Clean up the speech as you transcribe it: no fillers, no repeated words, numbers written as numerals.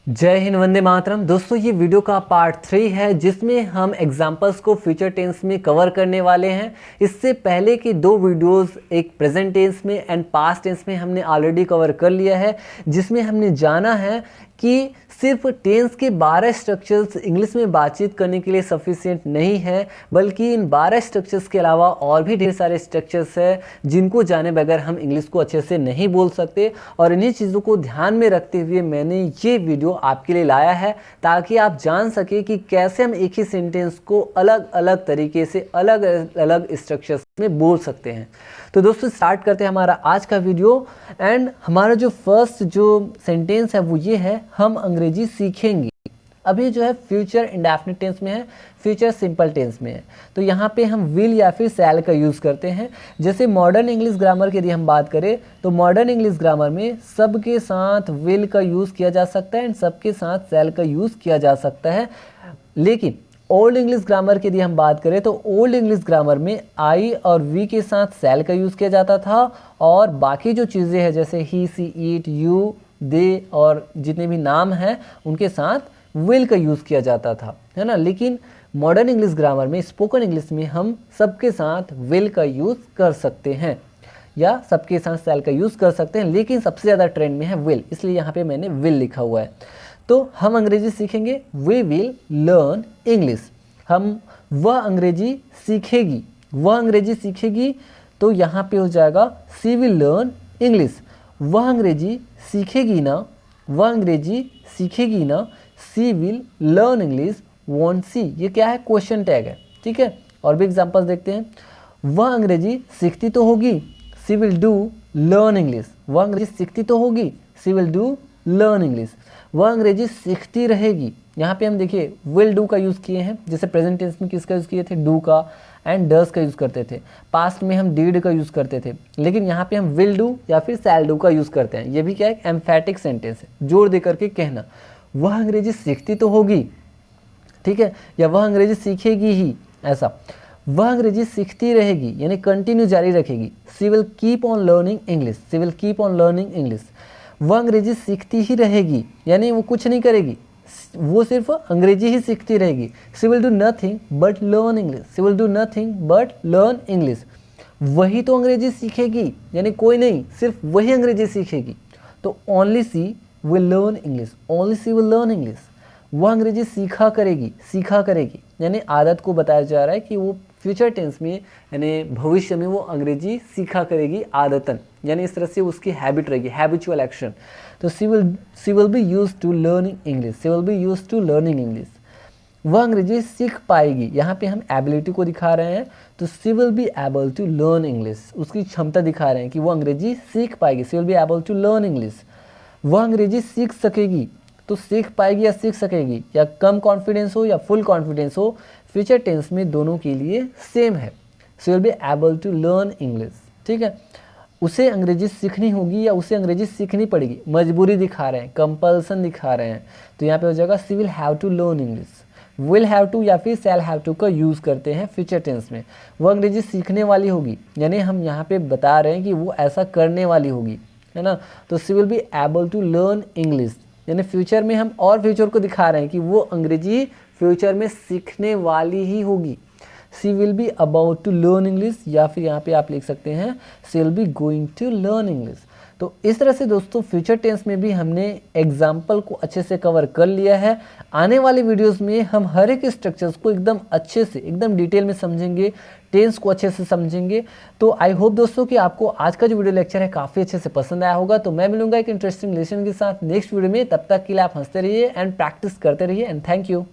जय हिंद, वंदे मातरम। दोस्तों, ये वीडियो का पार्ट 3 है जिसमें हम एग्जाम्पल्स को फ्यूचर टेंस में कवर करने वाले हैं। इससे पहले के दो वीडियोस एक प्रेजेंट टेंस में एंड पास्ट टेंस में हमने ऑलरेडी कवर कर लिया है, जिसमें हमने जाना है कि सिर्फ टेंस के 12 स्ट्रक्चर्स इंग्लिश में बातचीत करने के लिए सफिशिएंट नहीं है, बल्कि इन 12 स्ट्रक्चर्स के अलावा और भी ढेर सारे स्ट्रक्चर्स हैं जिनको जाने बगैर हम इंग्लिश को अच्छे से नहीं बोल सकते। और इन्हीं चीज़ों को ध्यान में रखते हुए मैंने ये वीडियो आपके लिए लाया है ताकि आप जान सके कि कैसे हम एक ही सेंटेंस को अलग अलग तरीके से अलग अलग स्ट्रक्चर्स में बोल सकते हैं। तो दोस्तों, स्टार्ट करते हैं हमारा आज का वीडियो। एंड हमारा जो फर्स्ट जो सेंटेंस है वो ये है, हम अंग्रेजी सीखेंगे। अभी जो है फ्यूचर इंडेफिनिट टेंस में है, फ्यूचर सिंपल टेंस में है। तो यहाँ पे हम विल या फिर शैल का यूज़ करते हैं। जैसे मॉडर्न इंग्लिश ग्रामर की यदि हम बात करें तो मॉडर्न इंग्लिश ग्रामर में सबके साथ विल का यूज़ किया जा सकता है एंड सबके साथ शैल का यूज़ किया जा सकता है। लेकिन ओल्ड इंग्लिश ग्रामर की यदि हम बात करें तो ओल्ड इंग्लिश ग्रामर में आई और वी के साथ शैल का यूज़ किया जाता था, और बाकी जो चीज़ें हैं जैसे ही, सी, ईट, यू, दे और जितने भी नाम हैं उनके साथ विल का यूज़ किया जाता था, है ना। लेकिन मॉडर्न इंग्लिश ग्रामर में, स्पोकन इंग्लिश में हम सबके साथ विल का यूज़ कर सकते हैं या सबके साथ शैल का यूज़ कर सकते हैं, लेकिन सबसे ज़्यादा ट्रेंड में है विल, इसलिए यहाँ पे मैंने विल लिखा हुआ है। तो हम अंग्रेजी सीखेंगे, वी विल लर्न इंग्लिश। वह अंग्रेजी सीखेगी, वह अंग्रेजी सीखेगी, तो यहाँ पे हो जाएगा सी विल लर्न इंग्लिश। वह अंग्रेजी सीखेगी ना, वह अंग्रेजी सीखेगी ना, सी विल लर्न इंग्लिश वॉन्ट सी। ये क्या है? क्वेश्चन टैग है, ठीक है। और भी एग्जांपल्स देखते हैं। वह अंग्रेजी सीखती तो होगी, सी विल डू लर्न इंग्लिश। वह अंग्रेजी सीखती तो होगी, सी विल डू लर्न इंग्लिश। वह अंग्रेजी सीखती रहेगी। यहाँ पे हम देखिए विल डू का यूज़ किए हैं। जैसे प्रेजेंट टेंस में किसका यूज़ किए थे? डू का एंड डस का यूज़ करते थे। पास्ट में हम डिड का यूज़ करते थे, लेकिन यहाँ पे हम विल डू या फिर शैल डू का यूज़ करते हैं। ये भी क्या है? एम्फेटिक सेंटेंस है, जोर दे करके कहना। वह अंग्रेजी सीखती तो होगी, ठीक है, या वह अंग्रेजी सीखेगी ही, ऐसा। वह अंग्रेजी सीखती रहेगी यानी कंटिन्यू जारी रखेगी, she will keep on learning English, she will keep on learning English. वह अंग्रेजी सीखती ही रहेगी यानी वो कुछ नहीं करेगी, वो सिर्फ अंग्रेजी ही सीखती रहेगी, she will do nothing but learn English, she will do nothing but learn English. वही तो अंग्रेजी सीखेगी यानी कोई नहीं, सिर्फ वही अंग्रेजी सीखेगी, तो only she will learn English, only she will learn English. वह अंग्रेजी सीखा करेगी, सीखा करेगी यानी आदत को बताया जा रहा है कि वो फ्यूचर टेंस में यानी भविष्य में वो अंग्रेजी सीखा करेगी आदतन, यानी इस तरह से उसकी हैबिट रहेगी, हैबिचुअल एक्शन। तो she will be used to learning English, she will be used to learning English. वह अंग्रेजी सीख पाएगी, यहाँ पे हम एबिलिटी को दिखा रहे हैं, तो she will be able to learn English, उसकी क्षमता दिखा रहे हैं कि वो अंग्रेजी सीख पाएगी, she will be able to learn English. वह अंग्रेजी सीख सकेगी, तो सीख पाएगी या सीख सकेगी, या कम कॉन्फिडेंस हो या फुल कॉन्फिडेंस हो, फ्यूचर टेंस में दोनों के लिए सेम है, she will be able to learn English, ठीक है। उसे अंग्रेजी सीखनी होगी या उसे अंग्रेजी सीखनी पड़ेगी, मजबूरी दिखा रहे हैं, कंपल्सन दिखा रहे हैं, तो यहाँ पे हो जाएगा she will have to learn English. Will have to या फिर शैल हैव टू का यूज़ करते हैं फ्यूचर टेंस में। वो अंग्रेजी सीखने वाली होगी यानी हम यहाँ पे बता रहे हैं कि वो ऐसा करने वाली होगी, है ना। तो she will be able to learn English यानी फ्यूचर में हम और फ्यूचर को दिखा रहे हैं कि वो अंग्रेजी फ्यूचर में सीखने वाली ही होगी। She will be about to learn English, या फिर यहाँ पे आप लिख सकते हैं she will be going to learn English. तो इस तरह से दोस्तों फ्यूचर टेंस में भी हमने एग्जाम्पल को अच्छे से कवर कर लिया है। आने वाले वीडियोस में हम हर एक स्ट्रक्चर्स को एकदम अच्छे से, एकदम डिटेल में समझेंगे, टेंस को अच्छे से समझेंगे। तो आई होप दोस्तों कि आपको आज का जो वीडियो लेक्चर है काफ़ी अच्छे से पसंद आया होगा। तो मैं मिलूंगा एक इंटरेस्टिंग लेसन के साथ नेक्स्ट वीडियो में। तब तक के लिए आप हंसते रहिए एंड प्रैक्टिस करते रहिए एंड थैंक यू।